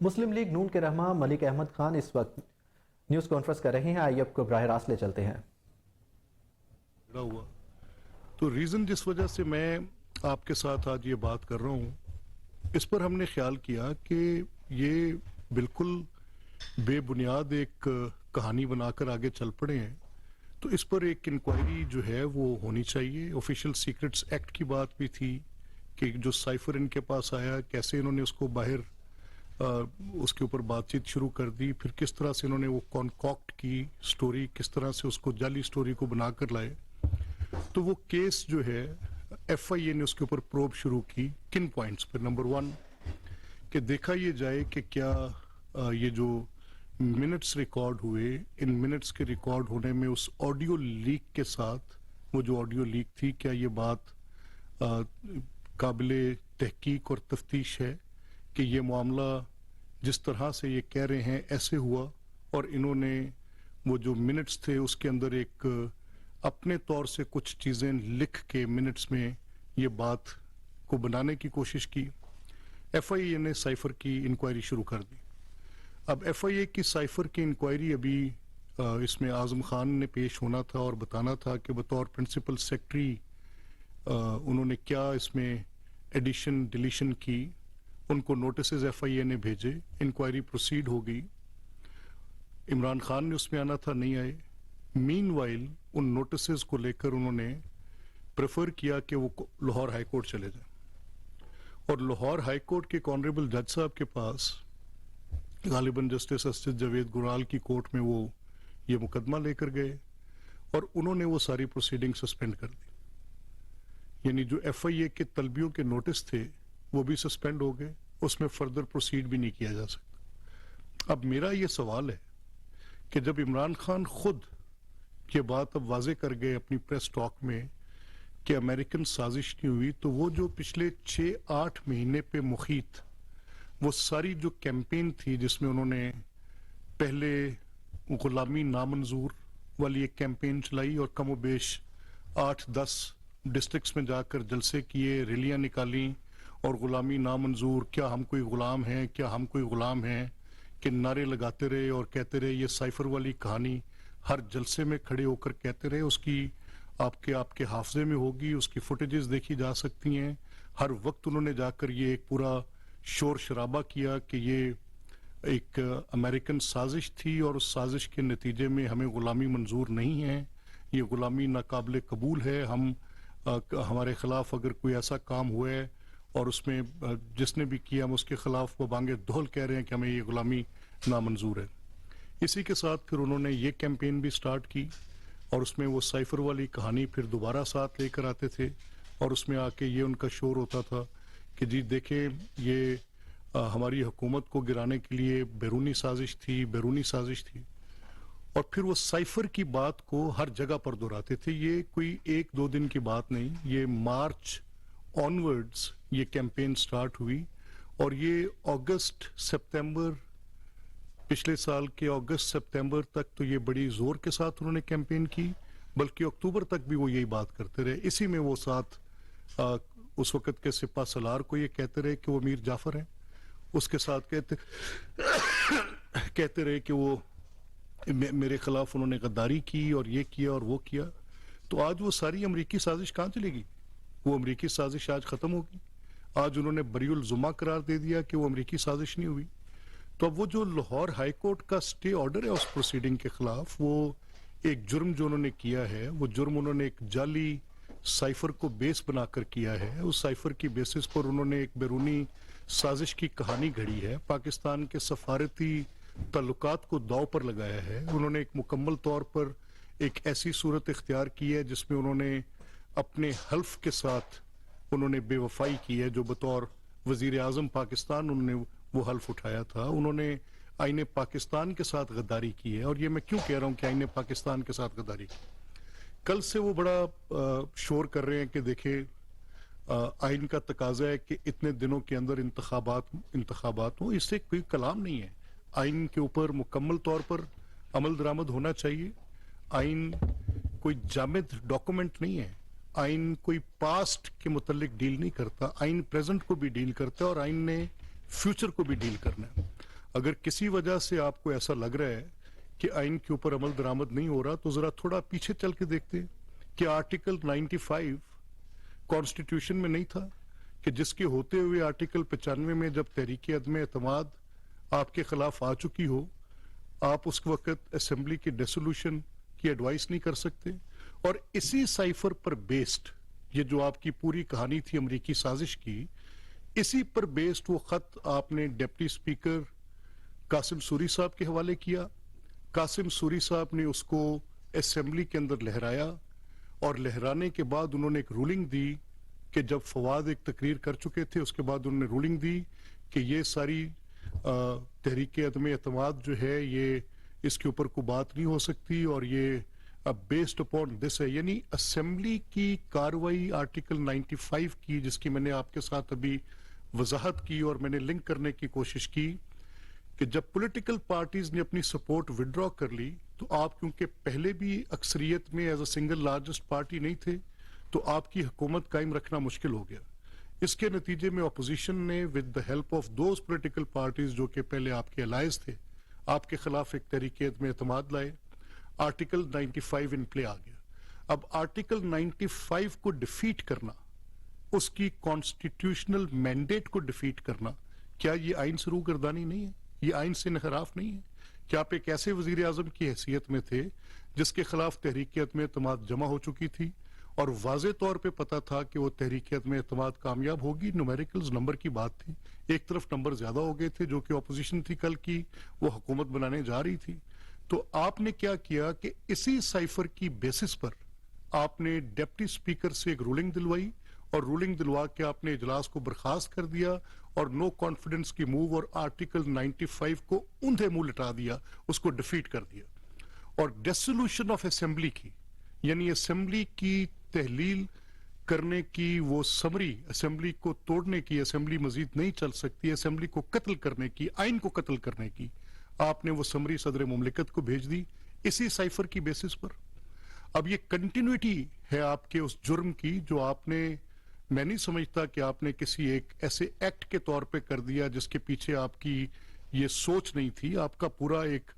مسلم league نون کے رہنما ملک احمد خان اس وقت نیوز کانفرنس کر رہے ہیں. آئیے اب کو براہ راست لے چلتے ہیں. ہوا تو ریزن جس وجہ سے میں آپ کے ساتھ آج یہ بات کر رہا ہوں، اس پر ہم نے خیال کیا کہ یہ بالکل بے بنیاد ایک کہانی بنا کر آگے چل پڑے ہیں، تو اس پر ایک انکوائری جو ہے وہ ہونی چاہیے. آفیشیل سیکرٹس ایکٹ کی بات بھی تھی کہ جو سائفر ان کے پاس آیا، کیسے انہوں نے اس کو باہر اس کے اوپر بات چیت شروع کر دی، پھر کس طرح سے انہوں نے وہ کانکاکٹ کی سٹوری، کس طرح سے اس کو جعلی سٹوری کو بنا کر لائے. تو وہ کیس جو ہے ایف آئی اے نے اس کے اوپر پروب شروع کی کن پوائنٹس پر. نمبر 1 کہ دیکھا یہ جائے کہ کیا یہ جو منٹس ریکارڈ ہوئے، ان منٹس کے ریکارڈ ہونے میں اس آڈیو لیک کے ساتھ، وہ جو آڈیو لیک تھی، کیا یہ بات قابل تحقیق اور تفتیش ہے کہ یہ معاملہ جس طرح سے یہ کہہ رہے ہیں ایسے ہوا، اور انہوں نے وہ جو منٹس تھے اس کے اندر ایک اپنے طور سے کچھ چیزیں لکھ کے منٹس میں یہ بات کو بنانے کی کوشش کی. ایف آئی اے نے سائفر کی انکوائری شروع کر دی. اب ایف آئی اے کی سائفر کی انکوائری ابھی اس میں اعظم خان نے پیش ہونا تھا اور بتانا تھا کہ بطور پرنسپل سیکرٹری انہوں نے کیا اس میں ایڈیشن ڈیلیشن کی. ان کو نوٹسز ایف آئی اے نے بھیجے، انکوائری پروسیڈ ہو گئی. عمران خان نے اس میں آنا تھا، نہیں آئے. مین وائل ان نوٹسز کو لے کر انہوں نے پریفر کیا کہ وہ لاہور ہائی کورٹ چلے جائیں، اور لاہور ہائی کورٹ کے آنریبل جج صاحب کے پاس غالباً جسٹس اسجد جاوید گرال کی کورٹ میں وہ یہ مقدمہ لے کر گئے، اور انہوں نے وہ ساری پروسیڈنگ سسپینڈ کر دی. یعنی جو ایف آئی اے کے طلبیوں کے نوٹس تھے وہ بھی سسپینڈ ہو گئے، اس میں فردر پروسیڈ بھی نہیں کیا جا سکتا. اب میرا یہ سوال ہے کہ جب عمران خان خود یہ بات اب واضح کر گئے اپنی پریس ٹاک میں کہ امریکن سازش نہیں ہوئی، تو وہ جو پچھلے 6-8 مہینے پہ محیط وہ ساری جو کیمپین تھی جس میں انہوں نے پہلے غلامی نامنظور والی ایک کیمپین چلائی اور کم و بیش 8-10 ڈسٹرکٹس میں جا کر جلسے کیے، ریلیاں نکالیں، اور غلامی نامنظور، کیا ہم کوئی غلام ہیں، کیا ہم کوئی غلام ہیں، کہ نعرے لگاتے رہے اور کہتے رہے. یہ سائفر والی کہانی ہر جلسے میں کھڑے ہو کر کہتے رہے. اس کی آپ کے حافظے میں ہوگی، اس کی فوٹیجز دیکھی جا سکتی ہیں. ہر وقت انہوں نے جا کر یہ ایک پورا شور شرابہ کیا کہ یہ ایک امریکن سازش تھی، اور اس سازش کے نتیجے میں ہمیں غلامی منظور نہیں ہے، یہ غلامی ناقابل قبول ہے. ہمارے خلاف اگر کوئی ایسا کام ہوا ہے اور اس میں جس نے بھی کیا ہم اس کے خلاف ببانگ دہل کہہ رہے ہیں کہ ہمیں یہ غلامی نامنظور ہے. اسی کے ساتھ پھر انہوں نے یہ کیمپین بھی سٹارٹ کی، اور اس میں وہ سائفر والی کہانی پھر دوبارہ ساتھ لے کر آتے تھے، اور اس میں آ کے یہ ان کا شور ہوتا تھا کہ جی دیکھیں یہ ہماری حکومت کو گرانے کے لیے بیرونی سازش تھی، بیرونی سازش تھی. اور پھر وہ سائفر کی بات کو ہر جگہ پر دہراتے تھے. یہ کوئی 1-2 دن کی بات نہیں، یہ مارچ آنورڈز یہ کیمپین سٹارٹ ہوئی، اور یہ اگست سپتمبر، پچھلے سال کے اگست سپتمبر تک تو یہ بڑی زور کے ساتھ انہوں نے کیمپین کی، بلکہ اکتوبر تک بھی وہ یہی بات کرتے رہے. اسی میں وہ ساتھ اس وقت کے سپہ سالار کو یہ کہتے رہے کہ وہ میر جعفر ہیں، اس کے ساتھ کہتے رہے کہ وہ میرے خلاف انہوں نے غداری کی اور یہ کیا اور وہ کیا. تو آج وہ ساری امریکی سازش کہاں چلے گی؟ وہ امریکی سازش آج ختم ہوگی. آج انہوں نے بری الزمہ قرار دے دیا کہ وہ امریکی سازش نہیں ہوئی. تو اب وہ جو لاہور ہائی کورٹ کا سٹے آرڈر ہے اس پروسیڈنگ کے خلاف، وہ ایک جرم جو انہوں نے کیا ہے، وہ جرم انہوں نے ایک جعلی سائفر کو بیس بنا کر کیا ہے. اس سائفر کی بیسس پر انہوں نے ایک بیرونی سازش کی کہانی گھڑی ہے، پاکستان کے سفارتی تعلقات کو داؤ پر لگایا ہے. انہوں نے ایک مکمل طور پر ایک ایسی صورت اختیار کی ہے جس میں انہوں نے اپنے حلف کے ساتھ انہوں نے بے وفائی کی ہے. جو بطور وزیر اعظم پاکستان انہوں نے وہ حلف اٹھایا تھا، انہوں نے آئین پاکستان کے ساتھ غداری کی ہے. اور یہ میں کیوں کہہ رہا ہوں کہ آئین پاکستان کے ساتھ غداری کی؟ کل سے وہ بڑا شور کر رہے ہیں کہ دیکھیں آئین کا تقاضا ہے کہ اتنے دنوں کے اندر انتخابات ہوں. اس سے کوئی کلام نہیں ہے. آئین کے اوپر مکمل طور پر عمل درآمد ہونا چاہیے. آئین کوئی جامد ڈاکومنٹ نہیں ہے. آئین کوئی پاسٹ کے متعلق ڈیل نہیں کرتا. آئین پریزنٹ کو بھی ڈیل کرتا ہے، اور آئین نے فیوچر کو بھی ڈیل کرنا ہے. اگر کسی وجہ سے آپ کو ایسا لگ رہا ہے کہ آئین کے اوپر عمل درآمد نہیں ہو رہا تو ذرا تھوڑا پیچھے چل کے دیکھتے ہیں کہ آرٹیکل 95 کانسٹیٹیوشن میں نہیں تھا کہ جس کے ہوتے ہوئے آرٹیکل 95 میں جب تحریک عدم اعتماد آپ کے خلاف آ چکی ہو آپ اس وقت اسمبلی کی ڈیسولوشن کی ایڈوائس نہیں کر سکتے. اور اسی سائفر پر بیسڈ یہ جو آپ کی پوری کہانی تھی امریکی سازش کی, اسی پر بیسڈ وہ خط آپ نے ڈپٹی سپیکر قاسم سوری صاحب کے حوالے کیا. قاسم سوری صاحب نے اس کو اسمبلی کے اندر لہرایا اور لہرانے کے بعد انہوں نے ایک رولنگ دی کہ جب فواد ایک تقریر کر چکے تھے اس کے بعد انہوں نے رولنگ دی کہ یہ ساری تحریک عدم اعتماد جو ہے یہ اس کے اوپر کوئی بات نہیں ہو سکتی اور یہ بیسڈ اپون دس ہے. یعنی اسمبلی کی کاروائی آرٹیکل 95 کی جس کی میں نے آپ کے ساتھ ابھی وضاحت کی اور میں نے لنک کرنے کی کوشش کی کہ جب پولیٹیکل پارٹیز نے اپنی سپورٹ وڈرا کر لی تو آپ کیونکہ پہلے بھی اکثریت میں as a single largest party نہیں تھے تو آپ کی حکومت قائم رکھنا مشکل ہو گیا. اس کے نتیجے میں اپوزیشن نے with the help of those political parties جو کہ پہلے آپ کے الائز تھے آپ کے خلاف ایک تحریک عدم اعتماد لائے. آرٹیکل 95 ان پلے آ گیا. اب آرٹیکل 95 کو ڈیفیٹ کرنا, اس کی کانسٹیٹیوشنل مینڈیٹ کو ڈیفیٹ کرنا, کیا یہ آئین سے روگردانی نہیں ہے؟ یہ آئین سے انحراف نہیں ہے؟ کیا آپ ایک ایسے وزیر اعظم کی حیثیت میں تھے جس کے خلاف تحریک عدم اعتماد جمع ہو چکی تھی اور واضح طور پہ پتا تھا کہ وہ تحریک عدم اعتماد کامیاب ہوگی؟ نومیریکلز نمبر کی بات تھی, ایک طرف نمبر زیادہ ہو گئے تھے جو کہ اپوزیشن تھی کل کی, وہ حکومت بنانے جا رہی تھی. تو آپ نے کیا کیا کہ اسی سائفر کی بیسس پر آپ نے ڈپٹی سپیکر سے ایک رولنگ دلوائی اور رولنگ دلوا کے آپ نے اجلاس کو برخاست کر دیا اور نو کانفیڈنس کی موو اور آرٹیکل 95 کو اندھے منہ لٹا دیا, اس کو ڈیفیٹ کر دیا. اور ڈیسولوشن آف اسمبلی کی یعنی اسمبلی کی تحلیل کرنے کی وہ سمری, اسمبلی کو توڑنے کی, اسمبلی مزید نہیں چل سکتی, اسمبلی کو قتل کرنے کی, آئین کو قتل کرنے کی, آپ نے وہ سمری صدر مملکت کو بھیج دی اسی سائفر کی بیسس پر. اب یہ کنٹینیوٹی ہے آپ کے اس جرم کی جو آپ نے, میں نہیں سمجھتا کہ آپ نے کسی ایک ایسے ایکٹ کے طور پہ کر دیا جس کے پیچھے آپ کی یہ سوچ نہیں تھی. آپ کا پورا ایک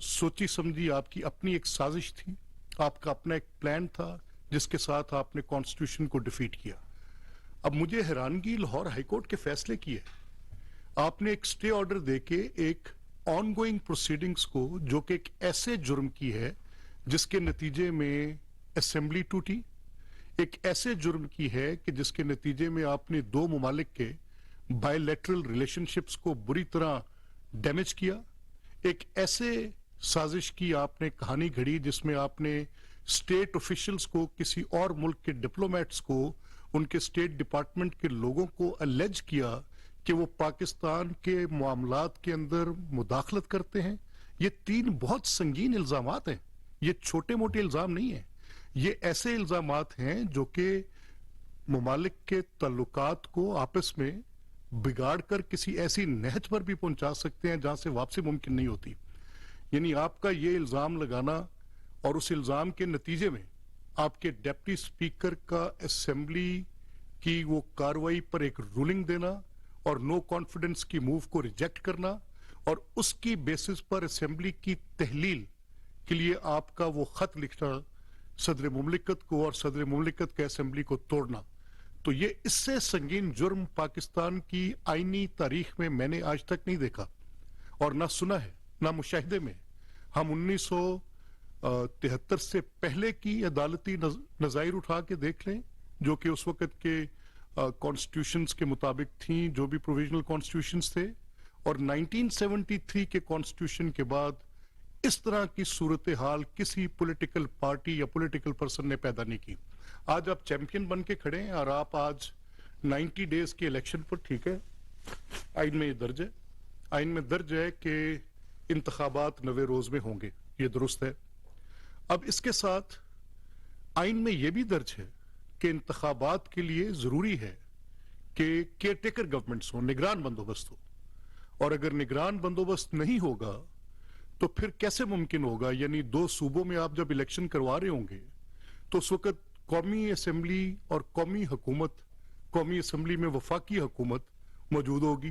سوچی سمجھی آپ کی اپنی ایک سازش تھی, آپ کا اپنا ایک پلان تھا جس کے ساتھ آپ نے کانسٹیٹیوشن کو ڈیفیٹ کیا. اب مجھے حیرانگی لاہور ہائی کورٹ کے فیصلے کی ہے. آپ نے ایک سٹے آرڈر دے کے ایک آن گوئنگ پروسیڈنگز کو جو کہ ایک ایسے جرم کی ہے جس کے نتیجے میں اسمبلی ٹوٹی, ایک ایسے جرم کی ہے کہ جس کے نتیجے میں آپ نے دو ممالک کے بائی لیٹرل ریلیشن شپس کو بری طرح ڈیمیج کیا, ایک ایسے سازش کی آپ نے کہانی گھڑی جس میں آپ نے اسٹیٹ آفیشلز کو, کسی اور ملک کے ڈپلومیٹس کو, ان کے اسٹیٹ ڈپارٹمنٹ کے لوگوں کو الیج کیا کہ وہ پاکستان کے معاملات کے اندر مداخلت کرتے ہیں. یہ 3 بہت سنگین الزامات ہیں, یہ چھوٹے موٹے الزام نہیں ہیں, یہ ایسے الزامات ہیں جو کہ ممالک کے تعلقات کو آپس میں بگاڑ کر کسی ایسی نہج پر بھی پہنچا سکتے ہیں جہاں سے واپسی ممکن نہیں ہوتی. یعنی آپ کا یہ الزام لگانا اور اس الزام کے نتیجے میں آپ کے ڈپٹی سپیکر کا اسمبلی کی وہ کاروائی پر ایک رولنگ دینا اور نو کانفیڈنس کی موو کو ریجیکٹ کرنا اور اس کی بیسس پر اسمبلی کی تحلیل کے لیے آپ کا وہ خط لکھنا صدر مملکت کو اور صدر مملکت کے اسمبلی کو توڑنا, تو یہ اس سے سنگین جرم پاکستان کی آئینی تاریخ میں میں نے آج تک نہیں دیکھا اور نہ سنا ہے نہ مشاہدے میں. ہم 1973 سے پہلے کی عدالتی نظائر اٹھا کے دیکھ لیں جو کہ اس وقت کے کانسٹیٹیوشنز کے مطابق تھیں, جو بھی پروویژنل کانسٹیٹیوشنز تھے, اور 1973 کے کانسٹیٹیوشن کے بعد اس طرح کی صورتحال کسی پولیٹیکل پارٹی یا پولیٹیکل پرسن نے پیدا نہیں کی. آج آپ چیمپئن بن کے کھڑے ہیں اور آپ آج 90 ڈیز کے الیکشن پر, ٹھیک ہے, آئین میں یہ درج ہے, آئین میں درج ہے کہ انتخابات 90 روز میں ہوں گے, یہ درست ہے. اب اس کے ساتھ آئین میں یہ بھی درج ہے کہ انتخابات کے لیے ضروری ہے کہ کیئر ٹیکر گورنمنٹس ہوں, نگران بندوبست ہو, اور اگر نگران بندوبست نہیں ہوگا تو پھر کیسے ممکن ہوگا؟ یعنی 2 صوبوں میں آپ جب الیکشن کروا رہے ہوں گے تو اس وقت قومی اسمبلی اور قومی حکومت, قومی اسمبلی میں وفاقی حکومت موجود ہوگی